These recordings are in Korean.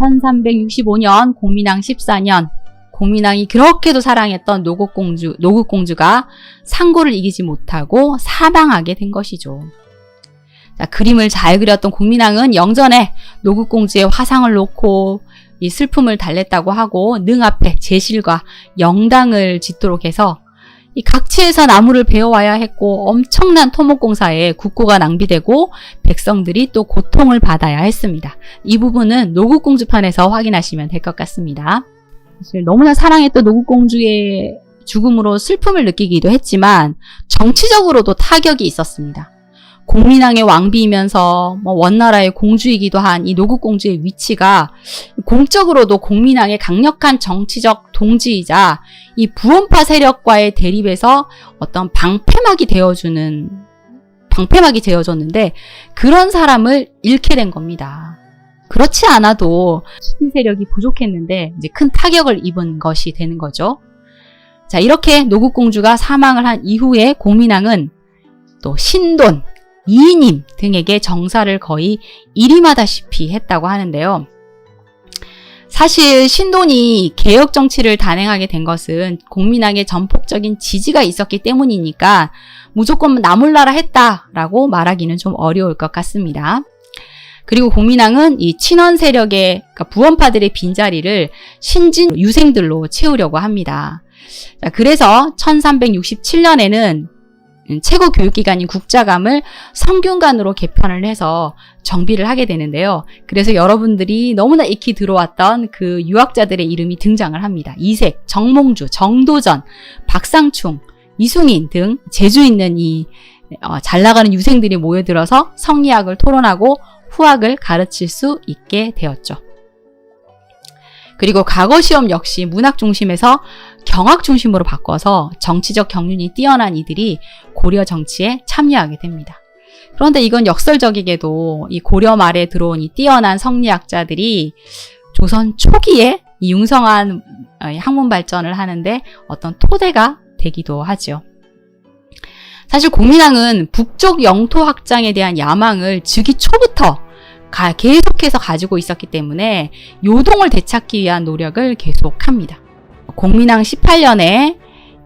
1365년 공민왕 14년 공민왕이 그렇게도 사랑했던 노국공주가 상고를 이기지 못하고 사망하게 된 것이죠. 자, 그림을 잘 그렸던 공민왕은 영전에 노국공주의 화상을 놓고 이 슬픔을 달랬다고 하고 능 앞에 제실과 영당을 짓도록 해서 이 각지에서 나무를 베어와야 했고 엄청난 토목공사에 국고가 낭비되고 백성들이 또 고통을 받아야 했습니다. 이 부분은 노국공주편에서 확인하시면 될 것 같습니다. 사실 너무나 사랑했던 노국공주의 죽음으로 슬픔을 느끼기도 했지만 정치적으로도 타격이 있었습니다. 공민왕의 왕비이면서 원나라의 공주이기도 한 이 노국공주의 위치가 공적으로도 공민왕의 강력한 정치적 동지이자 이 부원파 세력과의 대립에서 어떤 방패막이 되어줬는데 그런 사람을 잃게 된 겁니다. 그렇지 않아도 신 세력이 부족했는데 이제 큰 타격을 입은 것이 되는 거죠. 자, 이렇게 노국공주가 사망을 한 이후에 공민왕은 또 신돈, 이님 등에게 정사를 거의 일임하다시피 했다고 하는데요. 사실 신돈이 개혁 정치를 단행하게 된 것은 공민왕의 전폭적인 지지가 있었기 때문이니까 무조건 나몰라라 했다라고 말하기는 좀 어려울 것 같습니다. 그리고 공민왕은 이 친원 세력의 그러니까 부원파들의 빈자리를 신진 유생들로 채우려고 합니다. 자, 그래서 1367년에는 최고 교육기관인 국자감을 성균관으로 개편을 해서 정비를 하게 되는데요. 그래서 여러분들이 너무나 익히 들어왔던 그 유학자들의 이름이 등장을 합니다. 이색, 정몽주, 정도전, 박상충, 이숭인 등 재주 있는 잘 나가는 유생들이 모여들어서 성리학을 토론하고 후학을 가르칠 수 있게 되었죠. 그리고 과거 시험 역시 문학 중심에서 경학 중심으로 바꿔서 정치적 경륜이 뛰어난 이들이 고려 정치에 참여하게 됩니다. 그런데 이건 역설적이게도 이 고려 말에 들어온 이 뛰어난 성리학자들이 조선 초기에 이 융성한 학문 발전을 하는데 어떤 토대가 되기도 하죠. 사실 공민왕은 북쪽 영토 확장에 대한 야망을 즉위 초부터 계속해서 가지고 있었기 때문에 요동을 되찾기 위한 노력을 계속합니다. 공민왕 18년에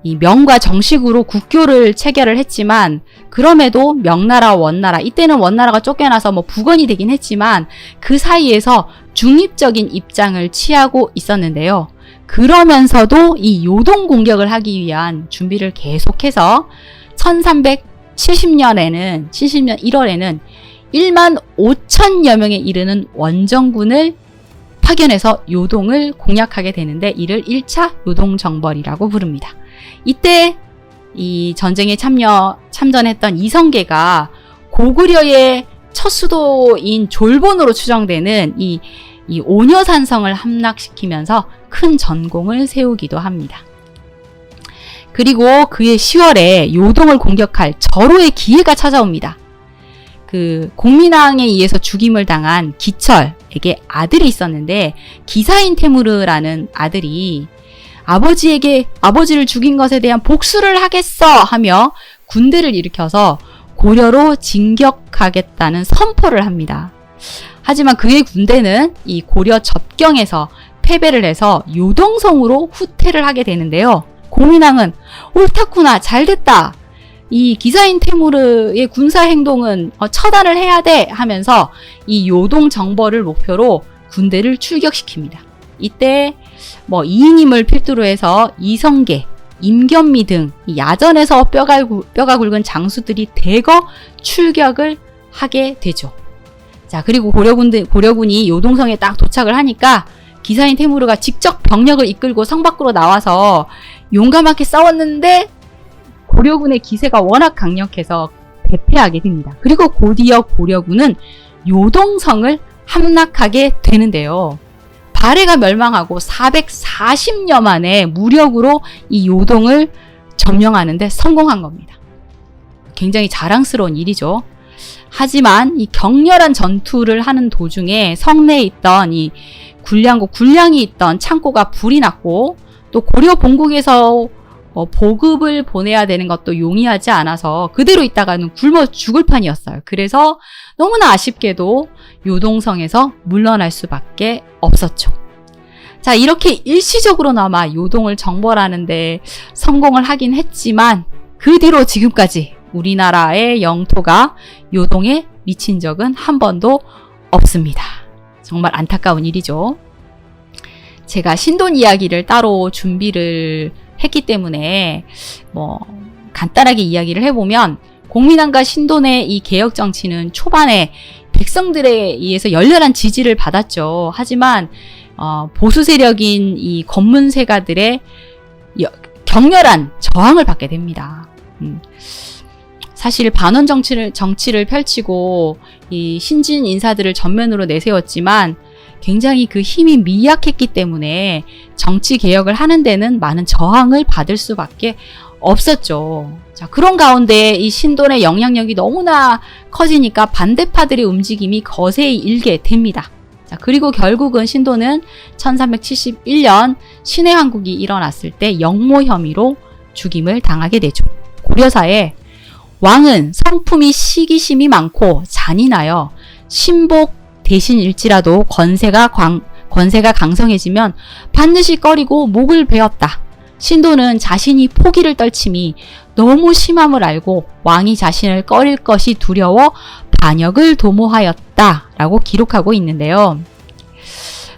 이 명과 정식으로 국교를 체결을 했지만 그럼에도 명나라, 원나라, 이때는 원나라가 쫓겨나서 북원이 되긴 했지만 그 사이에서 중립적인 입장을 취하고 있었는데요. 그러면서도 이 요동 공격을 하기 위한 준비를 계속해서 1370년 1월에는 1만 5천여 명에 이르는 원정군을 파견해서 요동을 공략하게 되는데 이를 1차 요동정벌이라고 부릅니다. 이때 이 전쟁에 참전했던 이성계가 고구려의 첫 수도인 졸본으로 추정되는 이 오녀산성을 함락시키면서 큰 전공을 세우기도 합니다. 그리고 그해 10월에 요동을 공격할 절호의 기회가 찾아옵니다. 그 공민왕에 의해서 죽임을 당한 기철에게 아들이 있었는데 기사인 테무르라는 아들이 아버지를 죽인 것에 대한 복수를 하겠어 하며 군대를 일으켜서 고려로 진격하겠다는 선포를 합니다. 하지만 그의 군대는 이 고려 접경에서 패배를 해서 요동성으로 후퇴를 하게 되는데요. 공민왕은 옳았구나, 잘됐다. 이 기사인 테무르의 군사 행동은 처단을 해야 돼 하면서 이 요동 정벌을 목표로 군대를 출격시킵니다. 이때 이인임을 필두로 해서 이성계, 임견미 등 야전에서 뼈가 굵은 장수들이 대거 출격을 하게 되죠. 자, 그리고 고려군이 요동성에 딱 도착을 하니까 기사인 테무르가 직접 병력을 이끌고 성 밖으로 나와서 용감하게 싸웠는데 고려군의 기세가 워낙 강력해서 대패하게 됩니다. 그리고 곧이어 고려군은 요동성을 함락하게 되는데요. 발해가 멸망하고 440여 만의 무력으로 이 요동을 점령하는 데 성공한 겁니다. 굉장히 자랑스러운 일이죠. 하지만 이 격렬한 전투를 하는 도중에 성내에 있던 이 군량이 있던 창고가 불이 났고 또 고려 본국에서 보급을 보내야 되는 것도 용이하지 않아서 그대로 있다가는 굶어 죽을 판이었어요. 그래서 너무나 아쉽게도 요동성에서 물러날 수밖에 없었죠. 자, 이렇게 일시적으로나마 요동을 정벌하는데 성공을 하긴 했지만 그 뒤로 지금까지 우리나라의 영토가 요동에 미친 적은 한 번도 없습니다. 정말 안타까운 일이죠. 제가 신돈 이야기를 따로 준비를 했기 때문에 간단하게 이야기를 해보면 공민왕과 신돈의 이 개혁 정치는 초반에 백성들에 의해서 열렬한 지지를 받았죠. 하지만 보수 세력인 이 권문세가들의 격렬한 저항을 받게 됩니다. 사실 반원 정치를 펼치고 이 신진 인사들을 전면으로 내세웠지만 굉장히 그 힘이 미약했기 때문에 정치 개혁을 하는 데는 많은 저항을 받을 수밖에 없었죠. 자, 그런 가운데 이 신돈의 영향력이 너무나 커지니까 반대파들의 움직임이 거세게 일게 됩니다. 자, 그리고 결국은 신돈은 1371년 신해 항국이 일어났을 때 역모 혐의로 죽임을 당하게 되죠. 고려사에 왕은 성품이 시기심이 많고 잔인하여 신복 대신일지라도 권세가 강성해지면 반드시 꺼리고 목을 베었다. 신돈은 자신이 포기를 떨침이 너무 심함을 알고 왕이 자신을 꺼릴 것이 두려워 반역을 도모하였다 라고 기록하고 있는데요.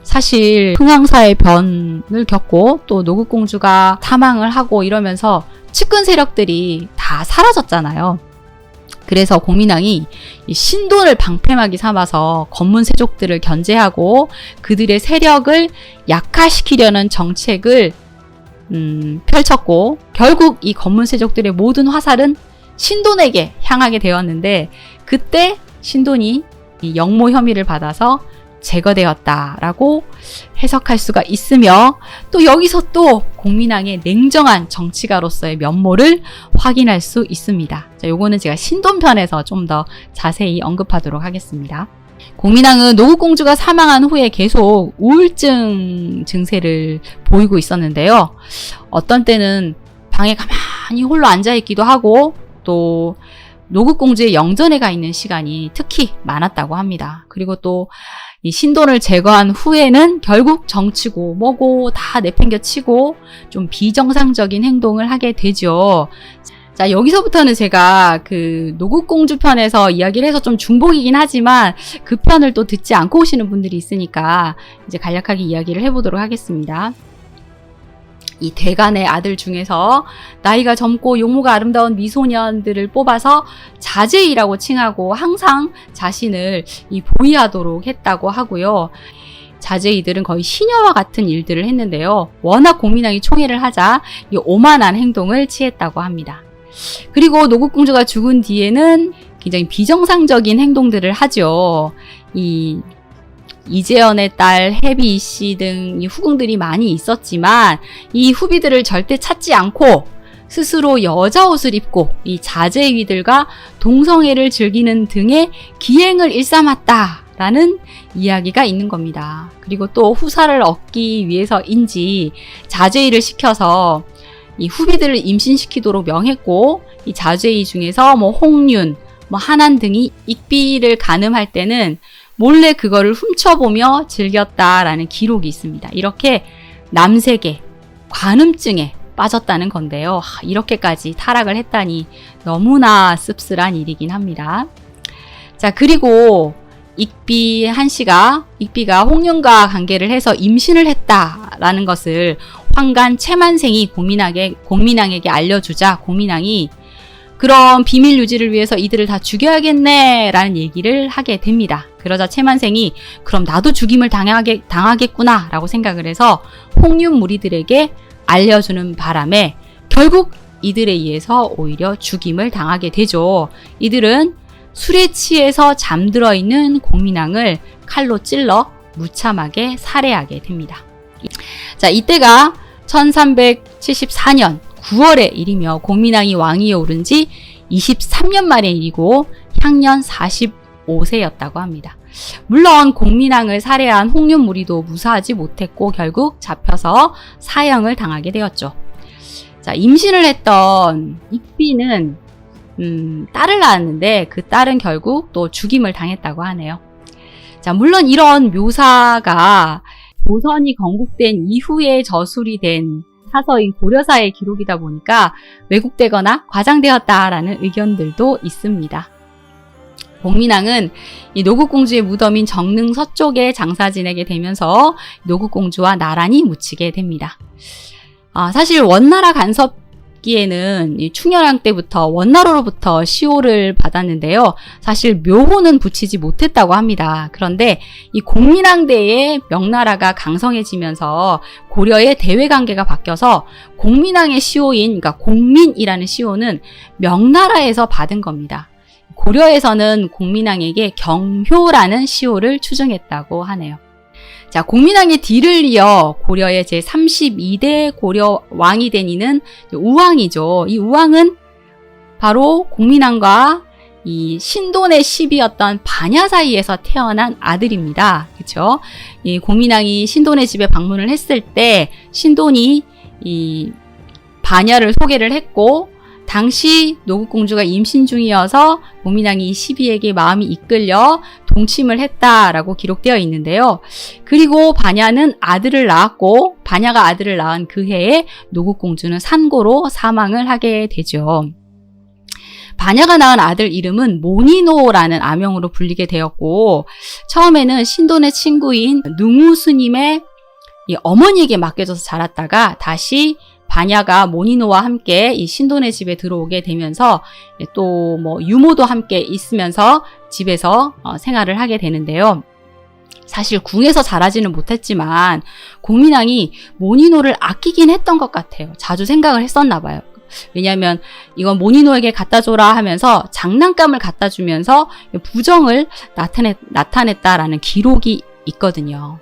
사실 흥왕사의 변을 겪고 또 노국공주가 사망을 하고 이러면서 측근 세력들이 다 사라졌잖아요. 그래서 공민왕이 이 신돈을 방패막이 삼아서 권문세족들을 견제하고 그들의 세력을 약화시키려는 정책을 펼쳤고 결국 이 권문세족들의 모든 화살은 신돈에게 향하게 되었는데 그때 신돈이 이 역모 혐의를 받아서 제거되었다라고 해석할 수가 있으며 또 여기서 또 공민왕의 냉정한 정치가로서의 면모를 확인할 수 있습니다. 자, 요거는 제가 신돈편에서 좀 더 자세히 언급하도록 하겠습니다. 공민왕은 노국공주가 사망한 후에 계속 우울증 증세를 보이고 있었는데요. 어떤 때는 방에 가만히 홀로 앉아있기도 하고 또 노국공주의 영전에 가 있는 시간이 특히 많았다고 합니다. 그리고 또 이 신돈을 제거한 후에는 결국 정치고 뭐고 다 내팽겨치고 좀 비정상적인 행동을 하게 되죠. 자, 여기서부터는 제가 그 노국공주 편에서 이야기를 해서 좀 중복이긴 하지만 그 편을 또 듣지 않고 오시는 분들이 있으니까 이제 간략하게 이야기를 해보도록 하겠습니다. 이 대간의 아들 중에서 나이가 젊고 용모가 아름다운 미소년들을 뽑아서 자제이라고 칭하고 항상 자신을 보위하도록 했다고 하고요. 자제이들은 거의 시녀와 같은 일들을 했는데요. 워낙 공민왕이 총애를 하자 이 오만한 행동을 취했다고 합니다. 그리고 노국공주가 죽은 뒤에는 굉장히 비정상적인 행동들을 하죠. 이재연의 딸 혜비 씨 등 후궁들이 많이 있었지만 이 후비들을 절대 찾지 않고 스스로 여자 옷을 입고 이 자제위들과 동성애를 즐기는 등의 기행을 일삼았다라는 이야기가 있는 겁니다. 그리고 또 후사를 얻기 위해서인지 자제위를 시켜서 이 후비들을 임신시키도록 명했고 이 자제위 중에서 홍윤, 한한 등이 익비를 간음할 때는 몰래 그거를 훔쳐보며 즐겼다라는 기록이 있습니다. 이렇게 남색의 관음증에 빠졌다는 건데요. 이렇게까지 타락을 했다니 너무나 씁쓸한 일이긴 합니다. 자, 그리고 익비 한 씨가 익비가 홍윤과 관계를 해서 임신을 했다라는 것을 황간 채만생이 공민왕에게 알려주자 공민왕이 그럼 비밀 유지를 위해서 이들을 다 죽여야겠네 라는 얘기를 하게 됩니다. 그러자 채만생이 그럼 나도 죽임을 당하겠구나 라고 생각을 해서 홍윤 무리들에게 알려주는 바람에 결국 이들에 의해서 오히려 죽임을 당하게 되죠. 이들은 술에 취해서 잠들어 있는 공민왕을 칼로 찔러 무참하게 살해하게 됩니다. 자, 이때가 1374년 9월의 일이며 공민왕이 왕위에 오른 지 23년 만의 일이고 향년 45세였다고 합니다. 물론 공민왕을 살해한 홍윤 무리도 무사하지 못했고 결국 잡혀서 사형을 당하게 되었죠. 자, 자, 임신을 했던 익비는 딸을 낳았는데 그 딸은 결국 또 죽임을 당했다고 하네요. 자, 물론 이런 묘사가 조선이 건국된 이후에 저술이 된 사서인 고려사의 기록이다 보니까 왜곡되거나 과장되었다라는 의견들도 있습니다. 공민왕은 이 노국공주의 무덤인 정릉 서쪽에 장사 지내게 되면서 노국공주와 나란히 묻히게 됩니다. 사실 원나라 간섭기에는 이 충혈왕 때부터 원나라로부터 시호를 받았는데요. 사실 묘호는 붙이지 못했다고 합니다. 그런데 이 공민왕대에 명나라가 강성해지면서 고려의 대외관계가 바뀌어서 공민왕의 시호인, 그러니까 공민이라는 시호는 명나라에서 받은 겁니다. 고려에서는 공민왕에게 경효라는 시호를 추정했다고 하네요. 자, 공민왕의 뒤를 이어 고려의 제32대 고려 왕이 된 이는 우왕이죠. 이 우왕은 바로 공민왕과 이 신돈의 시비였던 반야 사이에서 태어난 아들입니다. 그렇죠? 이 공민왕이 신돈의 집에 방문을 했을 때 신돈이 이 반야를 소개를 했고, 당시 노국공주가 임신 중이어서 공민왕이 시비에게 마음이 이끌려 동침을 했다라고 기록되어 있는데요. 그리고 반야는 아들을 낳았고, 반야가 아들을 낳은 그 해에 노국공주는 산고로 사망을 하게 되죠. 반야가 낳은 아들 이름은 모니노라는 아명으로 불리게 되었고, 처음에는 신돈의 친구인 능우스님의 어머니에게 맡겨져서 자랐다가 다시 반야가 모니노와 함께 이 신돈의 집에 들어오게 되면서 또 유모도 함께 있으면서 집에서 생활을 하게 되는데요. 사실 궁에서 자라지는 못했지만 공민왕이 모니노를 아끼긴 했던 것 같아요. 자주 생각을 했었나 봐요. 왜냐하면 이건 모니노에게 갖다 줘라 하면서 장난감을 갖다 주면서 부정을 나타냈다라는 기록이 있거든요.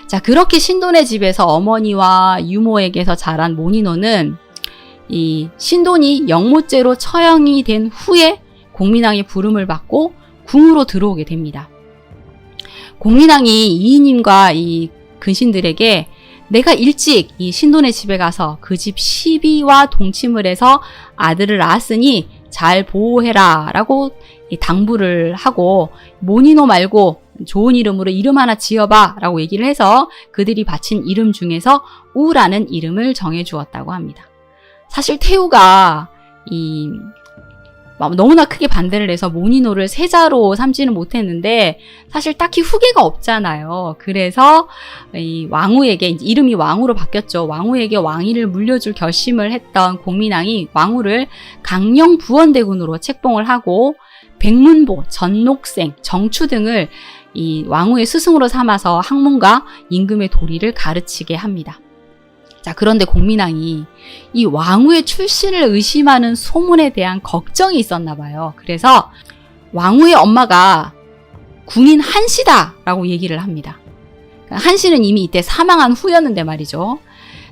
자, 그렇게 신돈의 집에서 어머니와 유모에게서 자란 모니노는 이 신돈이 영모죄로 처형이 된 후에 공민왕의 부름을 받고 궁으로 들어오게 됩니다. 공민왕이 이이님과 이 근신들에게 내가 일찍 이 신돈의 집에 가서 그 집 시비와 동침을 해서 아들을 낳았으니 잘 보호해라 라고 당부를 하고, 모니노 말고 좋은 이름으로 이름 하나 지어봐 라고 얘기를 해서 그들이 바친 이름 중에서 우라는 이름을 정해주었다고 합니다. 사실 태우가 너무나 크게 반대를 해서 모니노를 세자로 삼지는 못했는데 사실 딱히 후계가 없잖아요. 그래서 이 왕후에게, 이름이 왕후로 바뀌었죠. 왕후에게 왕위를 물려줄 결심을 했던 공민왕이 왕후를 강령 부원대군으로 책봉을 하고 백문보, 전록생, 정추 등을 이 왕후의 스승으로 삼아서 학문과 임금의 도리를 가르치게 합니다. 자, 그런데 공민왕이 이 왕후의 출신을 의심하는 소문에 대한 걱정이 있었나 봐요. 그래서 왕후의 엄마가 궁인 한씨다 라고 얘기를 합니다. 한씨는 이미 이때 사망한 후였는데 말이죠.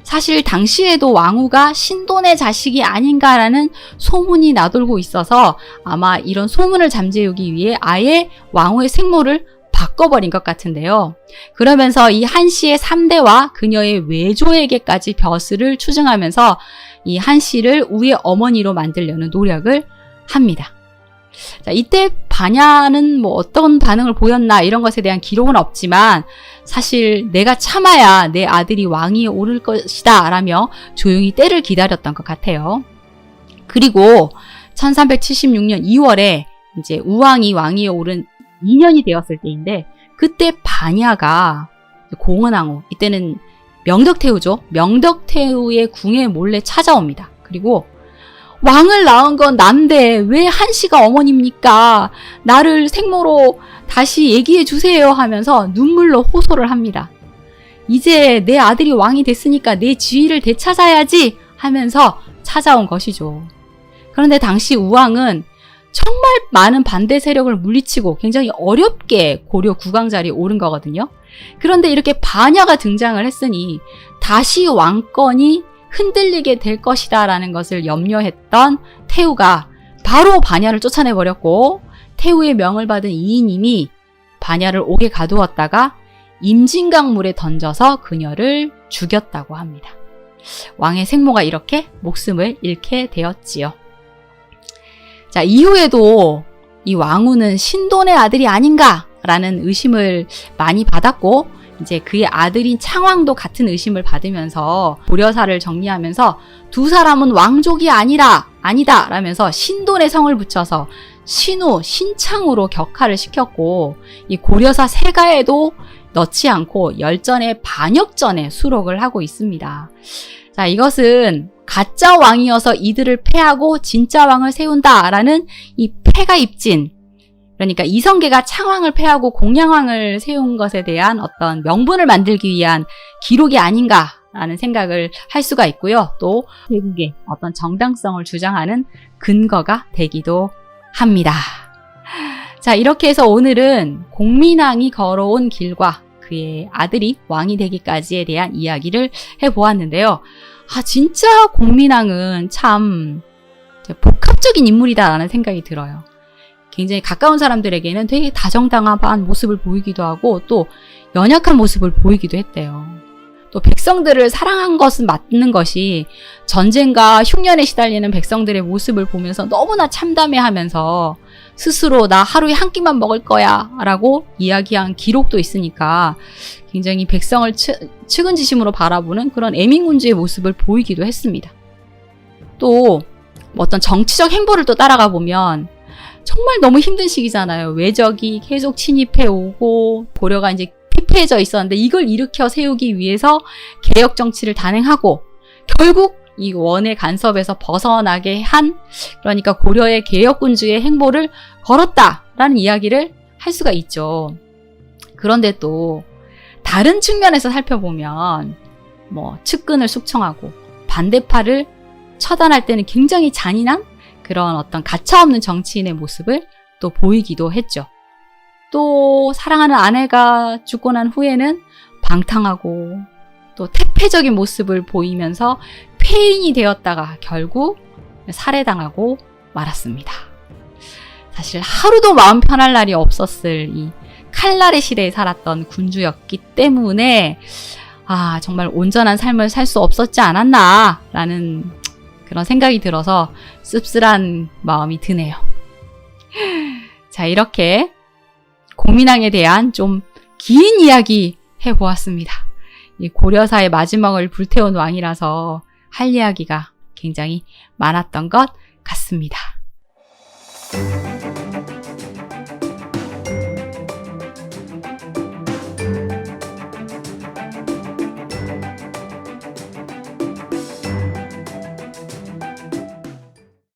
사실 당시에도 왕후가 신돈의 자식이 아닌가라는 소문이 나돌고 있어서 아마 이런 소문을 잠재우기 위해 아예 왕후의 생모를 바꿔버린 것 같은데요. 그러면서 이 한씨의 3대와 그녀의 외조에게까지 벼슬을 추증하면서 이 한씨를 우의 어머니로 만들려는 노력을 합니다. 자, 이때 반야는 어떤 반응을 보였나 이런 것에 대한 기록은 없지만 사실 내가 참아야 내 아들이 왕위에 오를 것이다 라며 조용히 때를 기다렸던 것 같아요. 그리고 1376년 2월에 이제 우왕이 왕위에 오른 2년이 되었을 때인데, 그때 반야가 공언왕후, 이때는 명덕태후죠. 명덕태후의 궁에 몰래 찾아옵니다. 그리고 왕을 낳은 건 난데 왜 한씨가 어머니입니까? 나를 생모로 다시 얘기해 주세요 하면서 눈물로 호소를 합니다. 이제 내 아들이 왕이 됐으니까 내 지위를 되찾아야지 하면서 찾아온 것이죠. 그런데 당시 우왕은 정말 많은 반대 세력을 물리치고 굉장히 어렵게 고려 국왕 자리에 오른 거거든요. 그런데 이렇게 반야가 등장을 했으니 다시 왕권이 흔들리게 될 것이다 라는 것을 염려했던 태후가 바로 반야를 쫓아내버렸고, 태후의 명을 받은 이이님이 반야를 옥에 가두었다가 임진강물에 던져서 그녀를 죽였다고 합니다. 왕의 생모가 이렇게 목숨을 잃게 되었지요. 자, 이후에도 이 왕후는 신돈의 아들이 아닌가라는 의심을 많이 받았고, 이제 그의 아들인 창왕도 같은 의심을 받으면서 고려사를 정리하면서 두 사람은 왕족이 아니다 라면서 신돈의 성을 붙여서 신우, 신창으로 격하를 시켰고, 이 고려사 세가에도 넣지 않고 열전의 반역전에 수록을 하고 있습니다. 자, 이것은 가짜 왕이어서 이들을 패하고 진짜 왕을 세운다라는 이 패가 입진, 그러니까 이성계가 창왕을 패하고 공양왕을 세운 것에 대한 어떤 명분을 만들기 위한 기록이 아닌가라는 생각을 할 수가 있고요. 또 대국의 어떤 정당성을 주장하는 근거가 되기도 합니다. 자, 이렇게 해서 오늘은 공민왕이 걸어온 길과 그의 아들이 왕이 되기까지에 대한 이야기를 해보았는데요. 진짜 공민왕은 참 복합적인 인물이다라는 생각이 들어요. 굉장히 가까운 사람들에게는 되게 다정다감한 모습을 보이기도 하고 또 연약한 모습을 보이기도 했대요. 또 백성들을 사랑한 것은 맞는 것이 전쟁과 흉년에 시달리는 백성들의 모습을 보면서 너무나 참담해하면서 스스로 나 하루에 한 끼만 먹을 거야 라고 이야기한 기록도 있으니까 굉장히 백성을 측은지심으로 바라보는 그런 애민군주의 모습을 보이기도 했습니다. 또 어떤 정치적 행보를 또 따라가 보면 정말 너무 힘든 시기잖아요. 외적이 계속 침입해 오고 고려가 이제 피폐해져 있었는데 이걸 일으켜 세우기 위해서 개혁 정치를 단행하고 결국 이 원의 간섭에서 벗어나게 한, 그러니까 고려의 개혁군주의 행보를 걸었다라는 이야기를 할 수가 있죠. 그런데 또 다른 측면에서 살펴보면 측근을 숙청하고 반대파를 처단할 때는 굉장히 잔인한 그런 어떤 가차없는 정치인의 모습을 또 보이기도 했죠. 또 사랑하는 아내가 죽고 난 후에는 방탕하고 또 태폐적인 모습을 보이면서 폐인이 되었다가 결국 살해당하고 말았습니다. 사실 하루도 마음 편할 날이 없었을 이 칼날의 시대에 살았던 군주였기 때문에 정말 온전한 삶을 살 수 없었지 않았나라는 그런 생각이 들어서 씁쓸한 마음이 드네요. 자, 이렇게 공민왕에 대한 좀 긴 이야기 해보았습니다. 이 고려사의 마지막을 불태운 왕이라서 할 이야기가 굉장히 많았던 것 같습니다.